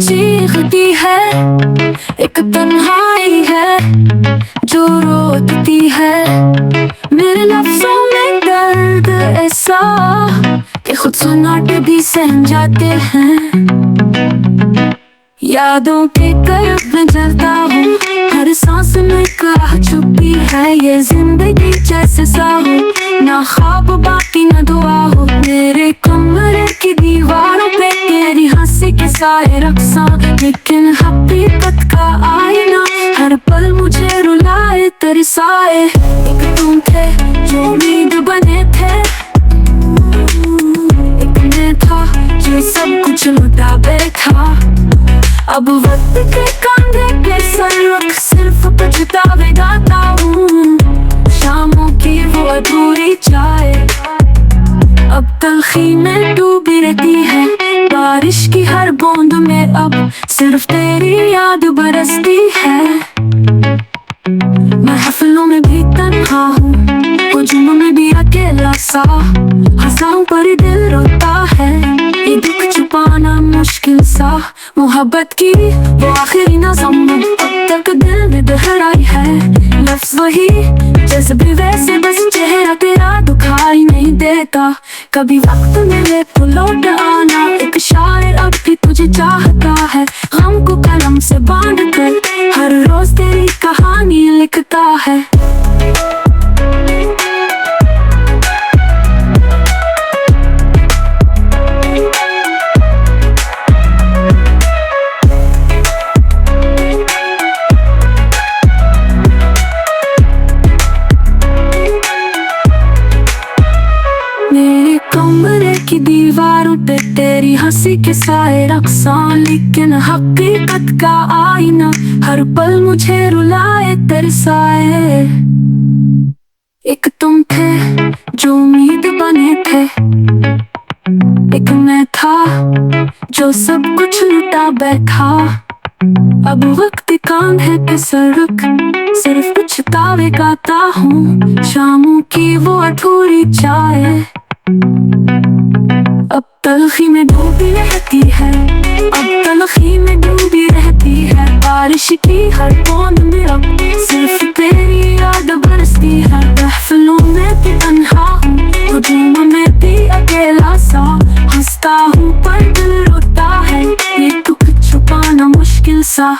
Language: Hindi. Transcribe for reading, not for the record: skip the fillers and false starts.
चीखती है, एक तन्हाई है जो रोती है। मेरे लफ्जों में दर्द ऐसा कि खुद सन्नाटे भी सहम जाते हैं। यादों के करीब में जलता हूँ, हर सांस में कहा छुपी है ये जिंदगी जैसे सा हो, ना ख्वाब बाकी ना दुआ हो। मेरे कमरे की दीवारों पे तेरी हंसी के साए रक्सा, लेकिन हकीकत का आईना हर पल मुझे रुलाए तरसाए। एक तुम थे जो उम्मीद बने थे, एक मैं था जो सब कुछ लुटा बैठा। अब वक्त के कंधे पे सर रख सिर्फ पछतावे गाता हूँ। शामों की वो अधूरी चाय अब तलखी में डूबी रहती है। बारिश की हर बूंद में अब सिर्फ तेरी याद बरसती है। महफिलों में भी तन्हा हूँ, हुजूम में भी अकेला सा, हंसाऊं पर दिल रोता है, ये दुख छुपाना मुश्किल सा। मोहब्बत की वो आखिरी नज़म अब तक दिल में दोहराई है। लफ्ज़ वही जज्बे वैसे, बस चेहरा तेरा दुखाई नहीं देता। कभी वक्त मिले तो लौट आना, एक शायर अब भी तुझे चाहता है। गम को कलम से बांध कर हर रोज तेरी कहानी लिखता है। मेरे कमरे की दीवारों पे तेरी हंसी के साए रक्सा, लेकिन हकीकत का आईना हर पल मुझे रुलाए तरसाए। एक तुम थे जो उम्मीद बने थे, एक मैं था जो सब कुछ लुटा बैठा। अब वक्त कांधे पे सर रख सिर्फ पछतावे गाता हूँ। शामों की वो अधूरी चाय अब तलखी में डूबी रहती है, अब तलखी में डूबी रहती है। बारिश की हर बूंद में अब सिर्फ तेरी याद बरसती है। महफिलों में भी तन्हा हूँ, हुजूम में भी अकेला सा, हंसता हूँ पर दिल रोता है, ये दुख छुपाना मुश्किल सा।